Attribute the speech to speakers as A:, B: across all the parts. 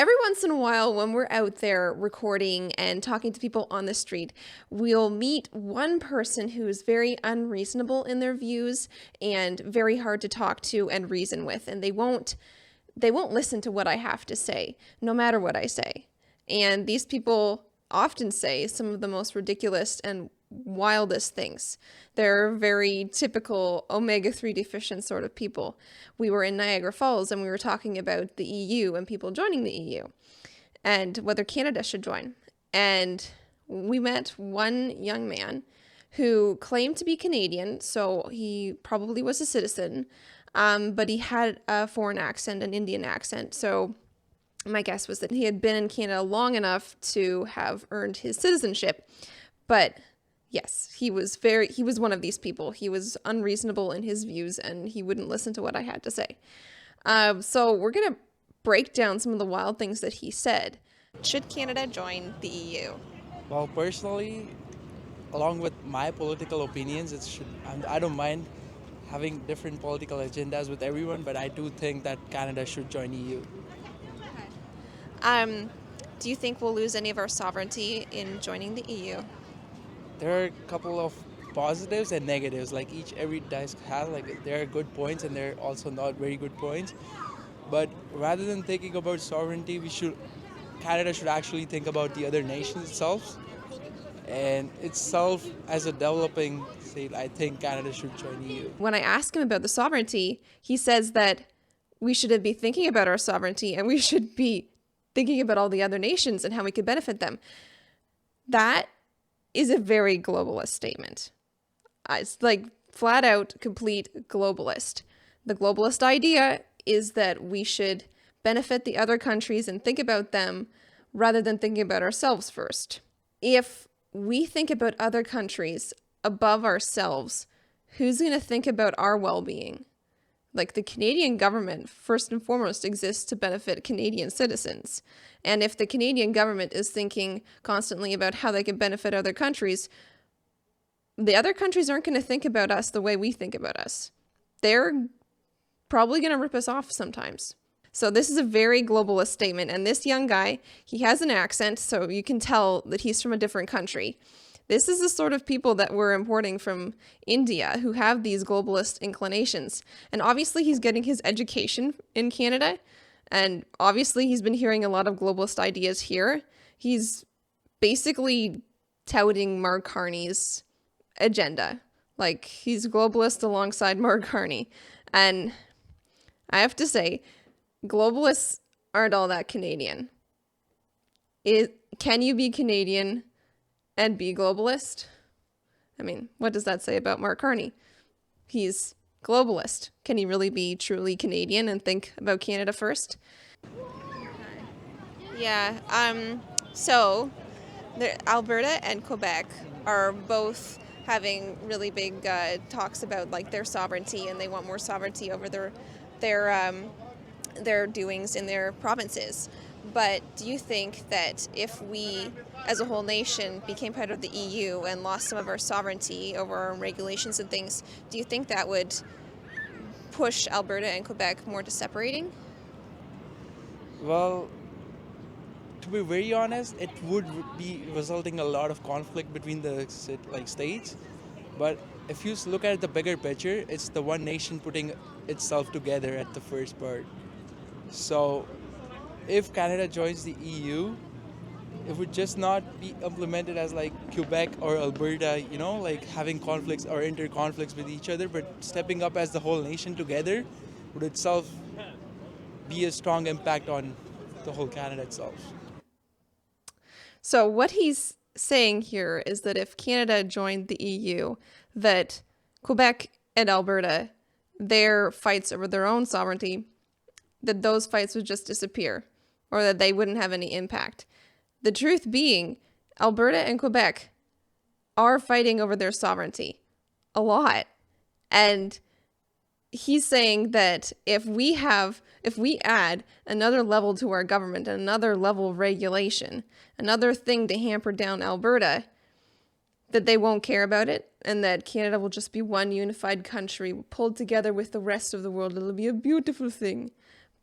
A: every once in a while when we're out there recording and talking to people on the street, we'll meet one person who is very unreasonable in their views and very hard to talk to and reason with, and they won't listen to what I have to say, no matter what I say. And these people often say some of the most ridiculous and wildest things. They're very typical omega-3 deficient sort of people. We were in Niagara Falls and we were talking about the EU and people joining the EU and whether Canada should join. And we met one young man who claimed to be Canadian, so he probably was a citizen, but he had a foreign accent, an Indian accent. So my guess was that he had been in Canada long enough to have earned his citizenship. But yes, he was one of these people. He was unreasonable in his views and he wouldn't listen to what I had to say. So we're going to break down some of the wild things that he said. Should Canada join the EU?
B: Well, personally, along with my political opinions, I don't mind having different political agendas with everyone, but I do think that Canada should join EU.
A: Do you think we'll lose any of our sovereignty in joining the EU?
B: There are a couple of positives and negatives. Like every dice has, like there are good points and there are also not very good points. But rather than thinking about sovereignty, Canada should actually think about the other nations itself. And itself, as a developing state, I think Canada should join EU.
A: When I ask him about the sovereignty, he says that we should be thinking about our sovereignty and we should be thinking about all the other nations and how we could benefit them. That is a very globalist statement. It's like flat out complete globalist. The globalist idea is that we should benefit the other countries and think about them rather than thinking about ourselves first. If we think about other countries above ourselves, who's going to think about our well-being? Like the Canadian government, first and foremost, exists to benefit Canadian citizens. And if the Canadian government is thinking constantly about how they can benefit other countries, the other countries aren't going to think about us the way we think about us. They're probably going to rip us off sometimes. So this is a very globalist statement. And this young guy, he has an accent, so you can tell that he's from a different country. This is the sort of people that we're importing from India who have these globalist inclinations. And obviously he's getting his education in Canada. And obviously he's been hearing a lot of globalist ideas here. He's basically touting Mark Carney's agenda. Like he's globalist alongside Mark Carney. And I have to say, globalists aren't all that Canadian. Can you be Canadian and be globalist? I mean, what does that say about Mark Carney? He's globalist. Can he really be truly Canadian and think about Canada first? Yeah, so Alberta and Quebec are both having really big talks about like their sovereignty, and they want more sovereignty over their doings in their provinces. But do you think that if we, as a whole nation, became part of the EU and lost some of our sovereignty over our own regulations and things, do you think that would push Alberta and Quebec more to separating?
B: Well, to be very honest, it would be resulting a lot of conflict between the states. But if you look at the bigger picture, it's the one nation putting itself together at the first part. So if Canada joins the EU, it would just not be implemented as like Quebec or Alberta, like having conflicts or inter-conflicts with each other, but stepping up as the whole nation together would itself be a strong impact on the whole Canada itself.
A: So what he's saying here is that if Canada joined the EU, that Quebec and Alberta, their fights over their own sovereignty, that those fights would just disappear, or that they wouldn't have any impact. The truth being, Alberta and Quebec are fighting over their sovereignty a lot. And he's saying that if we add another level to our government, another level of regulation, another thing to hamper down Alberta, that they won't care about it, and that Canada will just be one unified country pulled together with the rest of the world. It'll be a beautiful thing.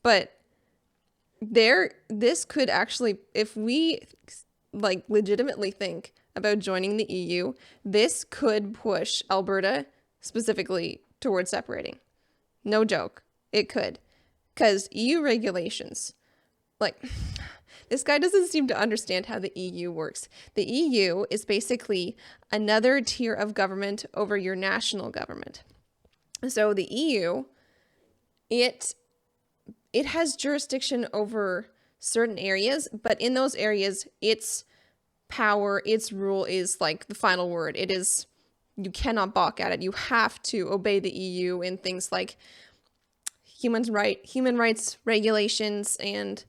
A: But this could actually, if we like legitimately think about joining the EU, this could push Alberta specifically towards separating. No joke. It could. Because EU regulations, like, this guy doesn't seem to understand how the EU works. The EU is basically another tier of government over your national government. So the EU, it has jurisdiction over certain areas, but in those areas, its power, its rule is like the final word. It is, you cannot balk at it. You have to obey the EU in things like human rights regulations and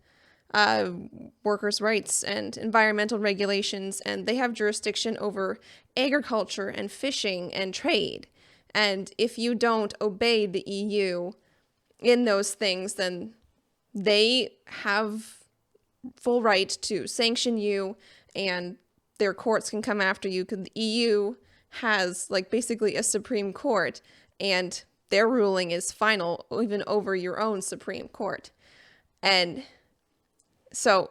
A: workers' rights and environmental regulations, and they have jurisdiction over agriculture and fishing and trade. And if you don't obey the EU in those things, then they have full right to sanction you, and their courts can come after you because the EU has like basically a Supreme Court, and their ruling is final even over your own Supreme Court. And so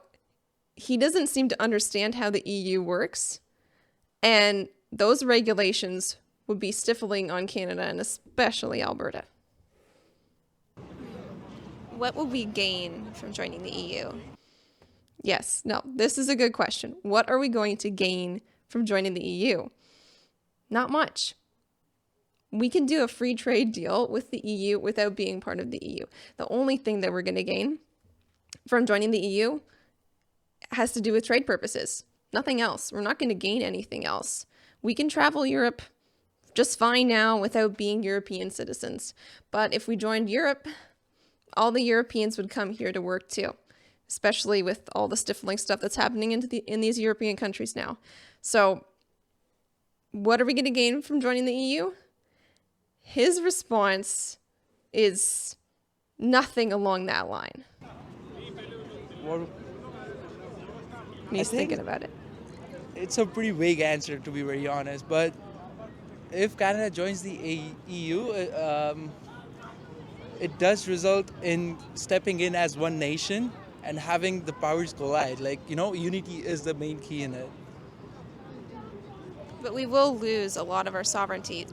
A: he doesn't seem to understand how the EU works, and those regulations would be stifling on Canada and especially Alberta. What will we gain from joining the EU? Yes, no, this is a good question. What are we going to gain from joining the EU? Not much. We can do a free trade deal with the EU without being part of the EU. The only thing that we're going to gain from joining the EU has to do with trade purposes. Nothing else. We're not going to gain anything else. We can travel Europe just fine now without being European citizens. But if we joined Europe, all the Europeans would come here to work too, especially with all the stifling stuff that's happening in these European countries now. So what are we going to gain from joining the EU? His response is nothing along that line.
B: Well,
A: He's thinking about it.
B: it's a pretty vague answer, to be very honest. But if Canada joins the EU, it does result in stepping in as one nation and having the powers collide. Like, unity is the main key in it.
A: But we will lose a lot of our sovereignty.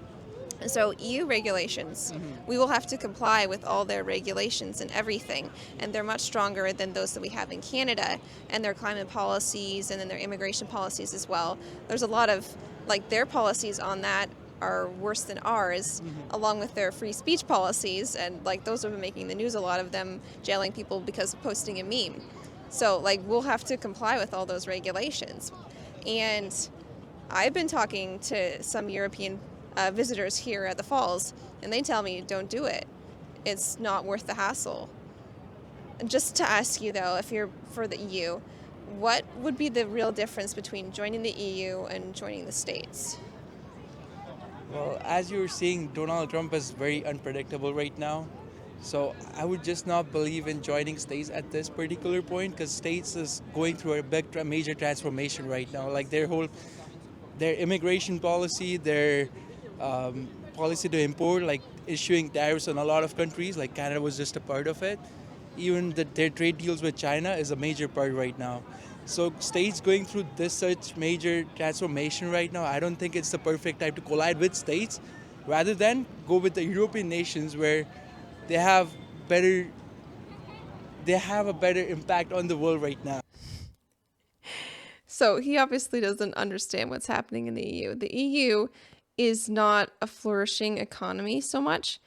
A: So EU regulations, we will have to comply with all their regulations and everything. And they're much stronger than those that we have in Canada, and their climate policies and then their immigration policies as well. There's a lot of, like, their policies on that are worse than ours, along with their free speech policies. And like, those have been making the news, a lot of them jailing people because of posting a meme. So like, we'll have to comply with all those regulations. And I've been talking to some European visitors here at the falls, and they tell me don't do it. It's not worth the hassle. Just to ask you though, if you're for the EU, what would be the real difference between joining the EU and joining the States?
B: Well, as you're seeing, Donald Trump is very unpredictable right now. So I would just not believe in joining states at this particular point, because states is going through a major transformation right now. Like their immigration policy, their policy to import, like issuing tariffs on a lot of countries, like Canada was just a part of it. Even their trade deals with China is a major part right now. So states going through this such major transformation right now, I don't think it's the perfect time to collide with states, rather than go with the European nations where they have a better impact on the world right now.
A: So he obviously doesn't understand what's happening in the EU. The EU is not a flourishing economy so much.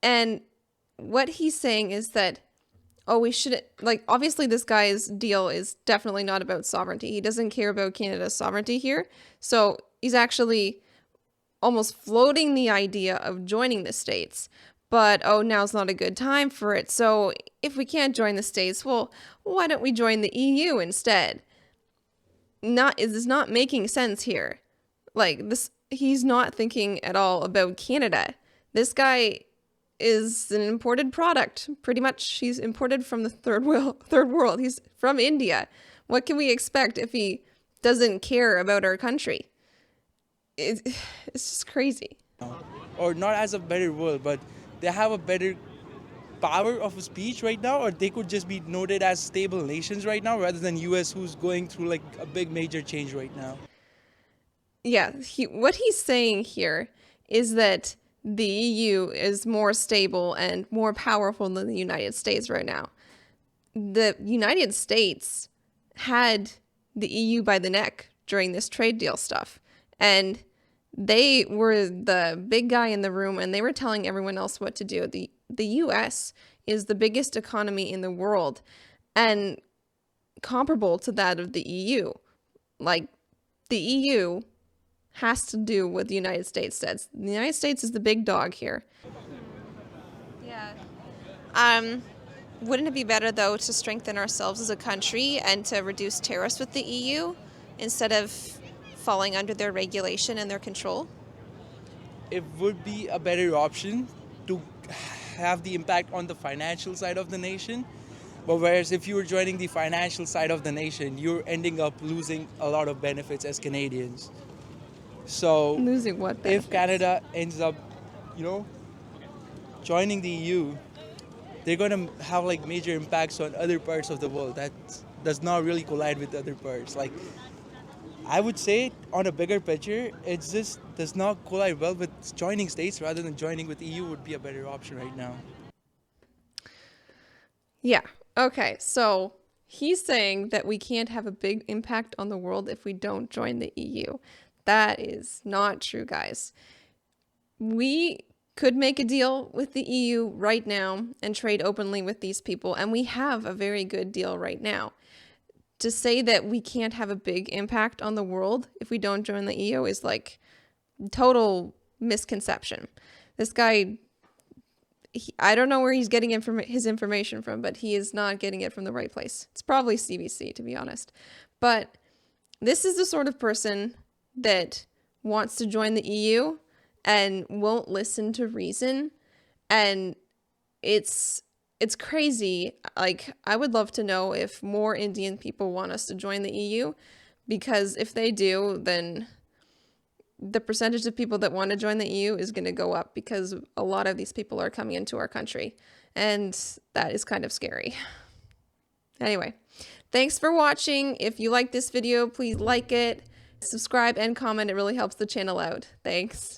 A: And what he's saying is that, we shouldn't, like, obviously this guy's deal is definitely not about sovereignty. He doesn't care about Canada's sovereignty here. So he's actually almost floating the idea of joining the States. But, now's not a good time for it. So if we can't join the States, well, why don't we join the EU instead? It is not making sense here. Like, this, he's not thinking at all about Canada. This guy is an imported product. Pretty much, he's imported from the third world. He's from India. What can we expect if he doesn't care about our country? It's just crazy.
B: Or not as a better world, but they have a better power of a speech right now, or they could just be noted as stable nations right now rather than US, who's going through like a big major change right now.
A: Yeah, what he's saying here is that the EU is more stable and more powerful than the United States right now. The United States had the EU by the neck during this trade deal stuff. And they were the big guy in the room and they were telling everyone else what to do. The US is the biggest economy in the world and comparable to that of the EU. Like, the EU has to do what the United States says. The United States is the big dog here. Yeah. Wouldn't it be better, though, to strengthen ourselves as a country and to reduce tariffs with the EU instead of falling under their regulation and their control?
B: It would be a better option to have the impact on the financial side of the nation. But whereas if you were joining the financial side of the nation, you're ending up losing a lot of benefits as Canadians. So
A: Losing what benefits?
B: if Canada ends up, you know, joining the EU, they're going to have like major impacts on other parts of the world that does not really collide with other parts. Like, I would say on a bigger picture, it just does not collide well with joining states rather than joining with EU would be a better option right now.
A: Yeah. Okay. So he's saying that we can't have a big impact on the world if we don't join the EU. That is not true, guys. We could make a deal with the EU right now and trade openly with these people, and we have a very good deal right now. To say that we can't have a big impact on the world if we don't join the EU is like total misconception. This guy, I don't know where he's getting his information from, but he is not getting it from the right place. It's probably CBC, to be honest. But this is the sort of person that wants to join the EU and won't listen to reason. And it's crazy. Like, I would love to know if more Indian people want us to join the EU, because if they do, then the percentage of people that want to join the EU is going to go up because a lot of these people are coming into our country. And that is kind of scary. Anyway, thanks for watching. If you like this video, please like it, subscribe, and comment. It really helps the channel out. Thanks.